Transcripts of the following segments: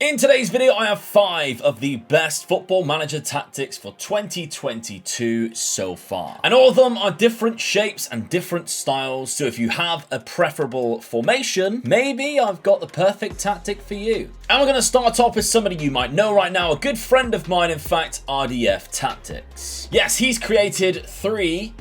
In today's video, I have 5 of the best football manager tactics for 2022 so far. And all of them are different shapes and different styles, so if you have a preferable formation, maybe I've got the perfect tactic for you. And we're going to start off with somebody you might know right now, a good friend of mine, in fact, RDF Tactics. Yes, he's created 3,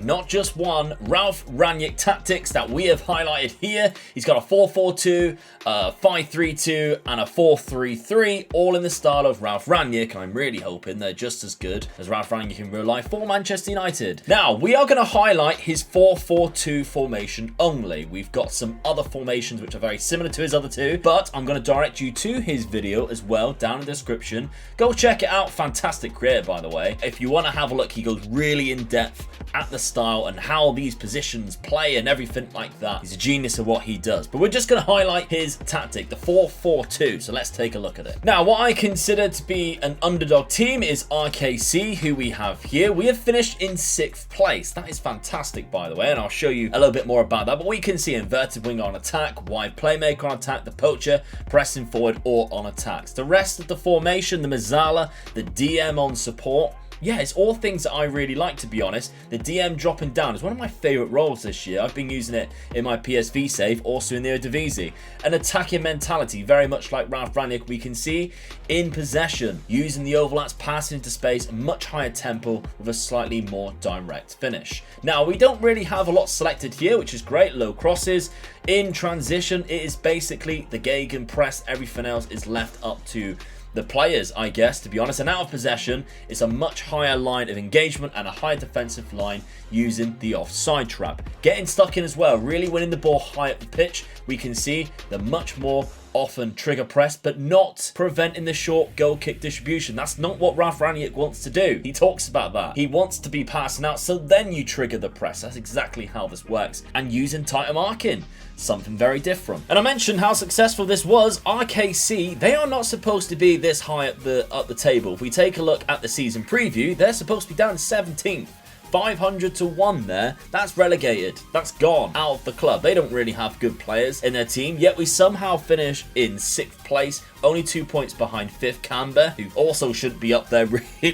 not just one, Ralph Rangnick tactics that we have highlighted here. He's got a 4-4-2, a 5-3-2, and a 4-3-3, all in the style of Ralph Rangnick. I'm really hoping they're just as good as Ralph Rangnick in real life for Manchester United. Now, we are going to highlight his 4-4-2 formation only. We've got some other formations which are very similar to his other two, but I'm going to direct you to his video as well down in the description. Go check it out. Fantastic creator, by the way. If you want to have a look, he goes really in depth at the style and how these positions play and everything like that. He's a genius at what he does. But we're just going to highlight his tactic, the 4-4-2. So let's take a look at it. Now, what I consider to be an underdog team is RKC, who we have here. We have finished in 6th place. That is fantastic, by the way, and I'll show you a little bit more about that. But we can see inverted winger on attack, wide playmaker on attack, the poacher pressing forward or on attacks. The rest of the formation, the Mazzala, the DM on support. Yeah, it's all things that I really like, to be honest. The DM dropping down is one of my favourite roles this year. I've been using it in my PSV save, also in the Eredivisie. An attacking mentality, very much like Ralph Rangnick, we can see in possession, using the overlaps, passing into space, a much higher tempo with a slightly more direct finish. Now, we don't really have a lot selected here, which is great. Low crosses. In transition, it is basically the gegenpress. Everything else is left up to the players, I guess, to be honest. And out of possession, it's a much higher line of engagement and a higher defensive line using the offside trap. Getting stuck in as well, really winning the ball high up the pitch. We can see the much more often trigger press, but not preventing the short goal kick distribution. That's not what Ralph Rangnick wants to do. He talks about that. He wants to be passing out, so then you trigger the press. That's exactly how this works. And using tighter marking, something very different. And I mentioned how successful this was. RKC, they are not supposed to be this high up the table. If we take a look at the season preview, they're supposed to be down 17th. 500 to 1 there. That's relegated. That's gone out of the club. They don't really have good players in their team, yet we somehow finish in 6th place, only 2 points behind 5th Camber, who also shouldn't be up there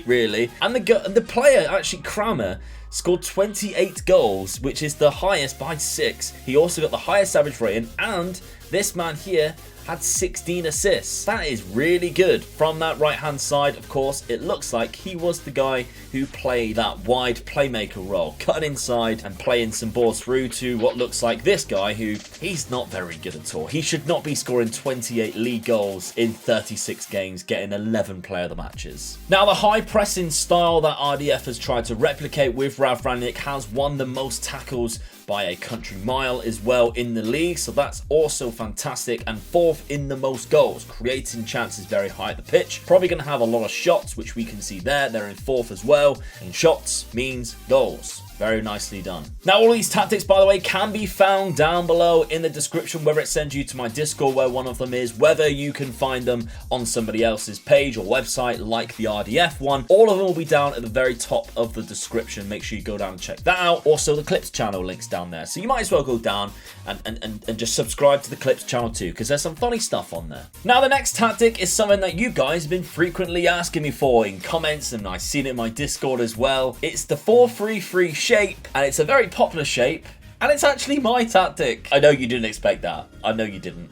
really. And the player, actually Kramer, scored 28 goals, which is the highest by 6. He also got the highest average rating, and this man here had 16 assists. That is really good. From that right-hand side, of course, it looks like he was the guy who played that wide playmaker role, cutting inside and playing some balls through to what looks like this guy who, he's not very good at all. He should not be scoring 28 league goals in 36 games, getting 11 player of the matches. Now, the high pressing style that RDF has tried to replicate with Ralph Rangnick has won the most tackles by a country mile as well in the league, so that's also fantastic. And 4th in the most goals, creating chances very high at the pitch. Probably going to have a lot of shots, which we can see there. They're in 4th as well, and shots means goals. Very nicely done. Now, all these tactics, by the way, can be found down below in the description, whether it sends you to my Discord where one of them is, whether you can find them on somebody else's page or website like the RDF one. All of them will be down at the very top of the description. Make sure you go down and check that out. Also, the Clips channel link's down there, so you might as well go down and just subscribe to the Clips channel too, because there's some funny stuff on there. Now, the next tactic is something that you guys have been frequently asking me for in comments, and I've seen it in my Discord as well. It's the 4-3-3 shape, and it's a very popular shape, and it's actually my tactic. I know you didn't expect that. I know you didn't.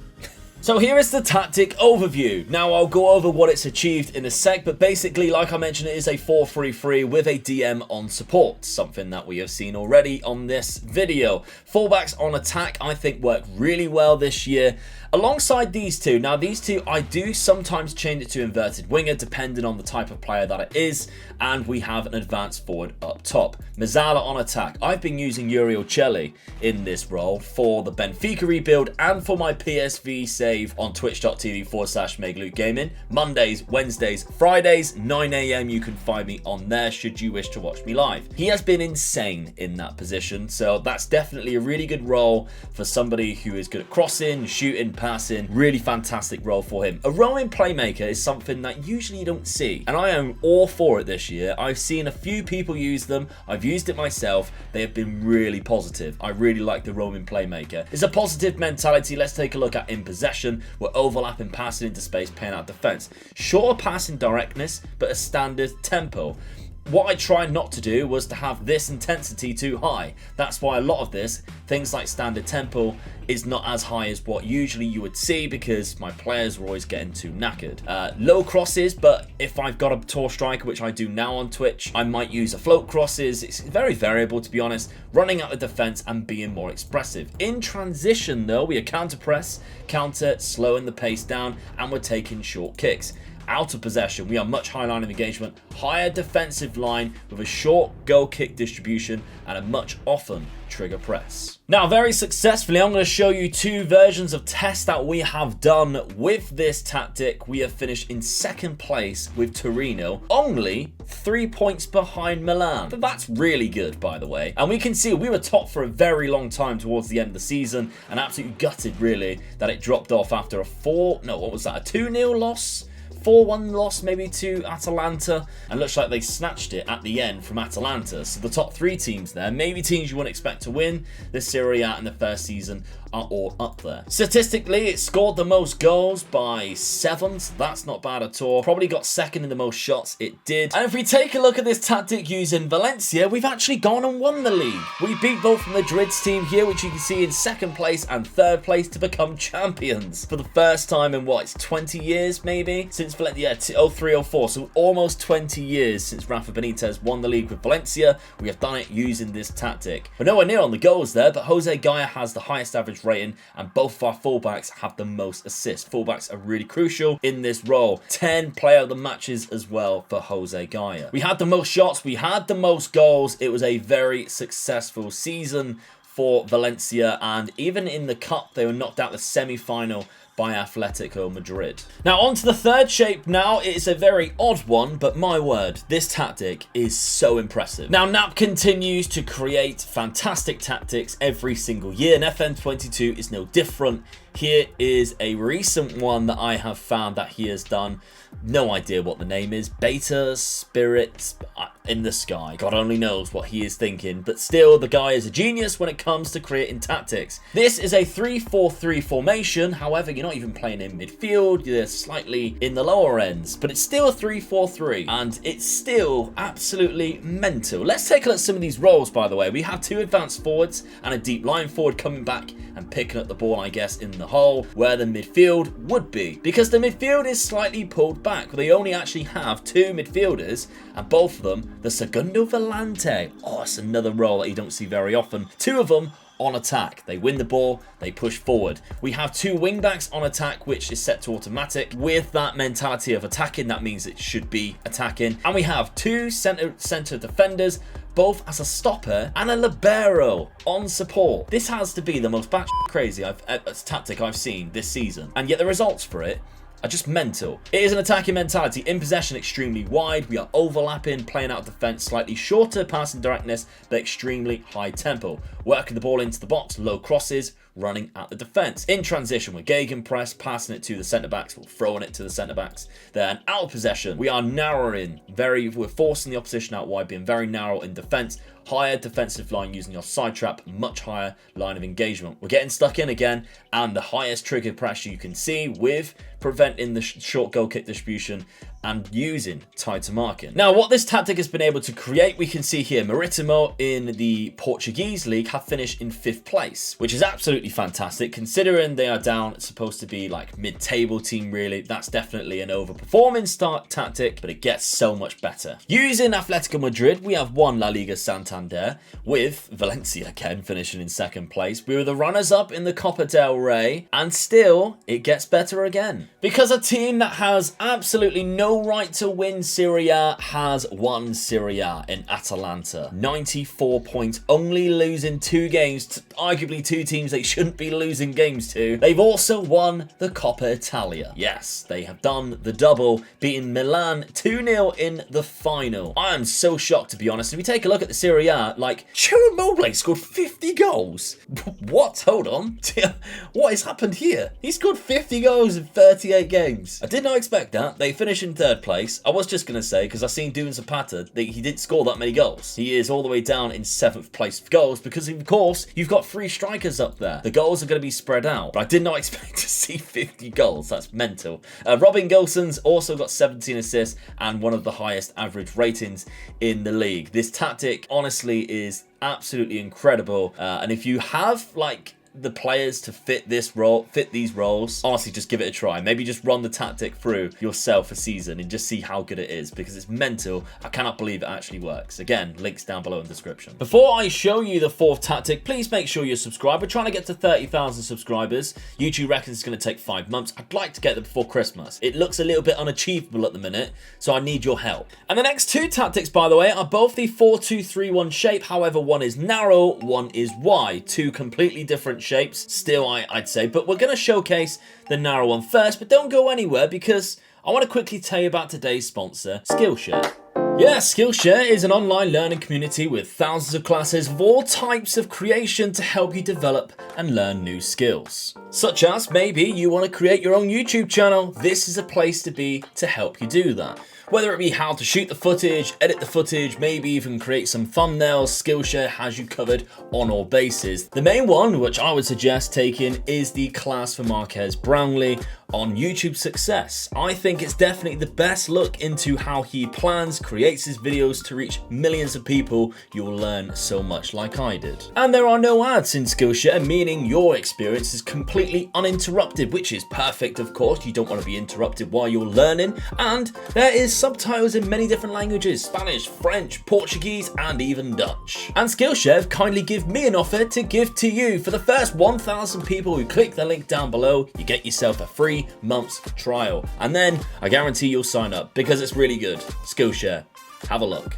So here is the tactic overview. Now, I'll go over what it's achieved in a sec, but basically, like I mentioned, it is a 4-3-3 with a DM on support, something that we have seen already on this video. Fullbacks on attack, I think, work really well this year. Alongside these two, now these two, I do sometimes change it to inverted winger depending on the type of player that it is, and we have an advanced forward up top. Mazzala on attack. I've been using Uriel Celli in this role for the Benfica rebuild and for my PSV save on twitch.tv/MegaLootGaming. Mondays, Wednesdays, Fridays, 9 AM, you can find me on there should you wish to watch me live. He has been insane in that position, so that's definitely a really good role for somebody who is good at crossing, shooting, passing. Really fantastic role for him. A roaming playmaker is something that usually you don't see, and I am all for it this year. I've seen a few people use them. I've used it myself. They have been really positive. I really like the roaming playmaker. It's a positive mentality. Let's take a look at in possession. We're overlapping, passing into space, paying out defense. Shorter passing directness, but a standard tempo. What I tried not to do was to have this intensity too high. That's why a lot of this, things like standard tempo, is not as high as what usually you would see because my players were always getting too knackered. Low crosses, but if I've got a tall striker, which I do now on Twitch, I might use a float crosses. It's very variable, to be honest, running out the defense and being more expressive. In transition though, we are counter press, counter, slowing the pace down, and we're taking short kicks. Out of possession, we are much higher line of engagement, higher defensive line with a short goal kick distribution and a much often trigger press. Now, very successfully, I'm going to show you two versions of tests that we have done with this tactic. We have finished in second place with Torino, only 3 points behind Milan. But that's really good, by the way. And we can see we were top for a very long time towards the end of the season, and absolutely gutted, really, that it dropped off after a 2-0 loss? 4-1 loss maybe to Atalanta, and looks like they snatched it at the end from Atalanta. So the top three teams there, maybe teams you wouldn't expect to win the Serie A in the first season, are all up there. Statistically, it scored the most goals by 7, so that's not bad at all. Probably got second in the most shots, it did. And if we take a look at this tactic using Valencia, we've actually gone and won the league. We beat both Madrid's team here, which you can see in second place and third place, to become champions for the first time in what, it's 20 years maybe? Since Valencia, yeah, 03-04, so almost 20 years since Rafa Benitez won the league with Valencia. We have done it using this tactic. We're nowhere near on the goals there, but Jose Gaya has the highest average rating, and both of our fullbacks have the most assists. Fullbacks are really crucial in this role. 10 player of the matches as well for Jose Gaya. We had the most shots, we had the most goals. It was a very successful season for Valencia, and even in the cup, they were knocked out the semi-final by Atletico Madrid. Now on to the third shape now. It is a very odd one, but my word, this tactic is so impressive. Now Nap continues to create fantastic tactics every single year, and FM22 is no different. Here is a recent one that I have found that he has done. No idea what the name is. Beta Spirit in the Sky. God only knows what he is thinking, but still, the guy is a genius when it comes to creating tactics. This is a 3-4-3 formation. However, you're not even playing in midfield. You're slightly in the lower ends, but it's still a 3-4-3, and it's still absolutely mental. Let's take a look at some of these roles, by the way. We have two advanced forwards and a deep line forward coming back and picking up the ball, I guess, in the hole where the midfield would be, because the midfield is slightly pulled back. They only actually have two midfielders, and both of them, the Segundo Volante. Oh, it's another role that you don't see very often. Two of them on attack. They win the ball, they push forward. We have two wing backs on attack, which is set to automatic. With that mentality of attacking, that means it should be attacking. And we have two center defenders, both as a stopper and a libero on support. This has to be the most batshit crazy tactic I've seen this season, and yet the results for it are just mental. It is an attacking mentality. In possession, extremely wide. We are overlapping, playing out defense, slightly shorter passing directness, but extremely high tempo. Working the ball into the box, low crosses, running at the defense. In transition, we're gegenpress, passing it to the centre-backs, we're throwing it to the centre-backs. Then out of possession, we are narrowing, we're forcing the opposition out wide, being very narrow in defence. Higher defensive line using your side trap, much higher line of engagement. We're getting stuck in again, and the highest trigger pressure you can see with preventing the short goal kick distribution and using tighter marking. Now, what this tactic has been able to create, we can see here, Maritimo in the Portuguese league have finished in 5th place, which is absolutely fantastic considering they are down. It's supposed to be like mid-table team, really. That's definitely an overperforming start tactic, but it gets so much better. Using Atletico Madrid, we have won La Liga Santander, with Valencia again finishing in 2nd place. We were the runners-up in the Copa del Rey, and still, it gets better again. Because a team that has absolutely no no right to win Serie A has won Serie A in Atalanta. 94 points, only losing 2 games to arguably 2 teams they shouldn't be losing games to. They've also won the Coppa Italia. Yes, they have done the double, beating Milan 2-0 in the final. I am so shocked, to be honest. If we take a look at the Serie A, like, Immobile scored 50 goals. What? Hold on. What has happened here? He scored 50 goals in 38 games. I did not expect that. They finished in 3rd place. I was just going to say, because I've seen Duvin Zapata, that he didn't score that many goals. He is all the way down in 7th place for goals because, of course, you've got 3 strikers up there. The goals are going to be spread out, but I did not expect to see 50 goals. That's mental. Robin Gosens also got 17 assists and one of the highest average ratings in the league. This tactic, honestly, is absolutely incredible. And if you have, like, the players to fit these roles, honestly, just give it a try. Maybe just run the tactic through yourself a season and just see how good it is, because it's mental. I cannot believe it actually works. Again, links down below in the description. Before I show you the 4th tactic, please make sure you're subscribed. We're trying to get to 30,000 subscribers. YouTube reckons it's going to take 5 months. I'd like to get there before Christmas. It looks a little bit unachievable at the minute, so I need your help. And the next 2 tactics, by the way, are both the 4-2-3-1 shape. However, one is narrow, one is wide. 2 completely different shapes still, I'd say, but we're going to showcase the narrow one first. But don't go anywhere, because I want to quickly tell you about today's sponsor, Skillshare. Yeah, Skillshare is an online learning community with thousands of classes of all types of creation to help you develop and learn new skills. Such as, maybe you want to create your own YouTube channel. This is a place to be to help you do that. Whether it be how to shoot the footage, edit the footage, maybe even create some thumbnails, Skillshare has you covered on all bases. The main one, which I would suggest taking, is the class for Marquez Brownlee on YouTube Success. I think it's definitely the best look into how he plans, creates his videos to reach millions of people. You'll learn so much like I did. And there are no ads in Skillshare, meaning your experience is completely uninterrupted, which is perfect, of course. You don't want to be interrupted while you're learning. And there is subtitles in many different languages: Spanish, French, Portuguese, and even Dutch. And Skillshare kindly give me an offer to give to you. For the first 1,000 people who click the link down below, you get yourself a free month's trial. And then I guarantee you'll sign up, because it's really good. Skillshare. Have a look.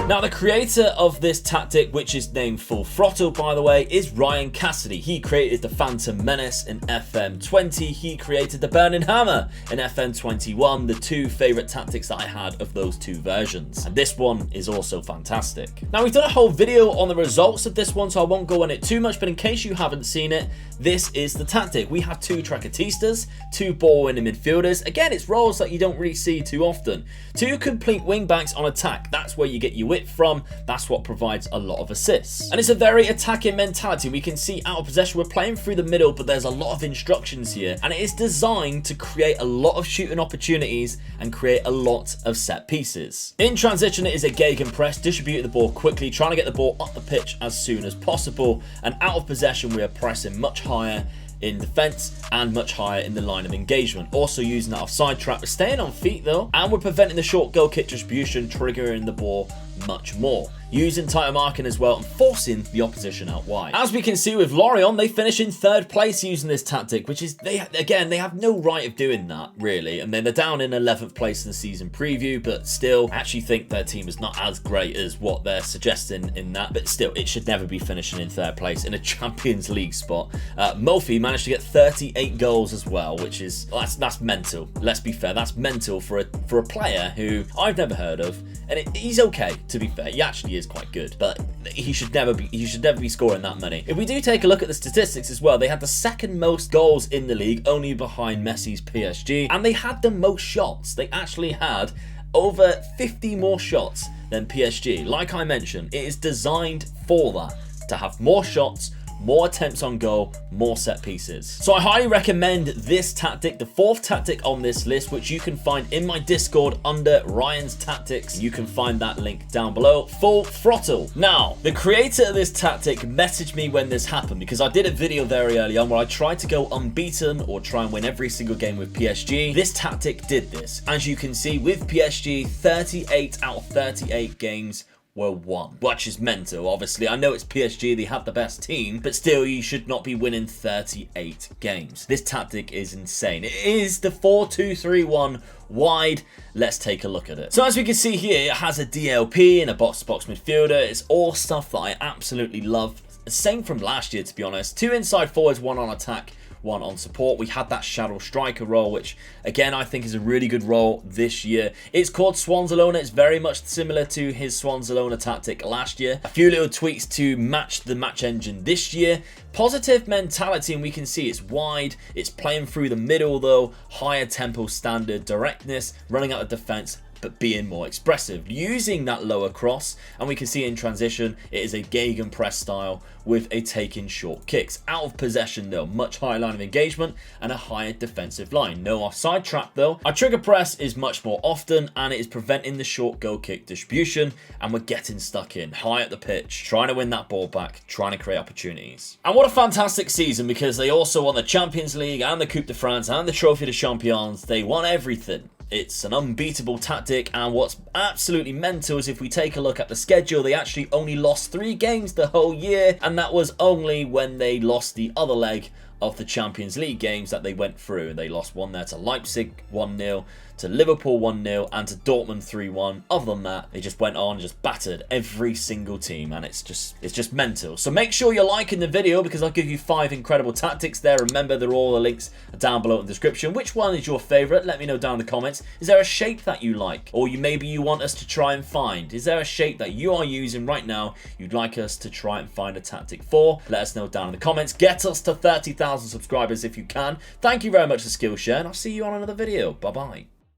Now, the creator of this tactic, which is named Full Throttle, by the way, is Ryan Cassidy. He created the Phantom Menace in FM20. He created the Burning Hammer in FM21, the 2 favorite tactics that I had of those 2 versions. And this one is also fantastic. Now, we've done a whole video on the results of this one, so I won't go on it too much, but in case you haven't seen it, this is the tactic. We have 2 Tracatistas, 2 ball-winning midfielders. Again, it's roles that you don't really see too often. 2 complete wing-backs on attack. That's where you get your width from. That's what provides a lot of assists. And it's a very attacking mentality. We can see out of possession, we're playing through the middle, but there's a lot of instructions here. And it is designed to create a lot of shooting opportunities and create a lot of set pieces. In transition, it is a gegenpress, distribute the ball quickly, trying to get the ball up the pitch as soon as possible. And out of possession, we are pressing much higher in defense and much higher in the line of engagement. Also using that offside trap. We're staying on feet though, and we're preventing the short goal kick distribution, triggering the ball much more. Using tighter marking as well and forcing the opposition out wide. As we can see with Lorient, they finish in 3rd place using this tactic, which is, they have no right of doing that, really. And then they're down in 11th place in the season preview, but still, I actually think their team is not as great as what they're suggesting in that. But still, it should never be finishing in 3rd place in a Champions League spot. Mofi managed to get 38 goals as well, which is, that's mental. Let's be fair, that's mental for a player who I've never heard of. And he's okay, to be fair. He actually is quite good, but he should never be scoring that many. If we do take a look at the statistics as well, they had the 2nd most goals in the league, only behind Messi's PSG, and they had the most shots. They actually had over 50 more shots than PSG. Like I mentioned, it is designed for that, to have more shots, more attempts on goal, more set pieces. So I highly recommend this tactic, the 4th tactic on this list, which you can find in my Discord under Ryan's Tactics. You can find that link down below. Full Throttle. Now, the creator of this tactic messaged me when this happened, because I did a video very early on where I tried to go unbeaten or try and win every single game with PSG. This tactic did this. As you can see with PSG, 38 out of 38 games were won, which is mental. Obviously, I know it's PSG, they have the best team, but still, you should not be winning 38 games. This tactic is insane. It is the 4-2-3-1 wide. Let's take a look at it. So as we can see here, it has a DLP and a box-to-box midfielder. It's all stuff that I absolutely love. Same from last year, to be honest. 2 inside forwards, 1 on attack, 1 on support. We had that shadow striker role, which again I think is a really good role this year. It's called Swans Alone. It's very much similar to his Swans Alone tactic last year. A few little tweaks to match the match engine this year. Positive mentality, and we can see it's wide, it's playing through the middle though, higher tempo standard, directness, running out of defense, but being more expressive, using that lower cross, and we can see in transition it is a gegenpress style with a taking short kicks. Out of possession though, much higher line of engagement and a higher defensive line. No offside trap though. Our trigger press is much more often, and it is preventing the short goal kick distribution, and we're getting stuck in high at the pitch, trying to win that ball back, trying to create opportunities. And what a fantastic season, because they also won the Champions League and the Coupe de France and the Trophy de Champions. They won everything. It's an unbeatable tactic, and what's absolutely mental is if we take a look at the schedule, they actually only lost 3 games the whole year, and that was only when they lost the other leg of the Champions League games that they went through. They lost one there to Leipzig 1-0, to Liverpool 1-0, and to Dortmund 3-1. Other than that, they just went on and just battered every single team, and it's just mental. So make sure you're liking the video, because I'll give you 5 incredible tactics there. Remember, they're all the links are down below in the description. Which one is your favorite? Let me know down in the comments. Is there a shape that you like, or maybe you want us to try and find? Is there a shape that you are using right now you'd like us to try and find a tactic for? Let us know down in the comments. Get us to 30,000 subscribers if you can. Thank you very much for Skillshare, and I'll see you on another video. Bye bye.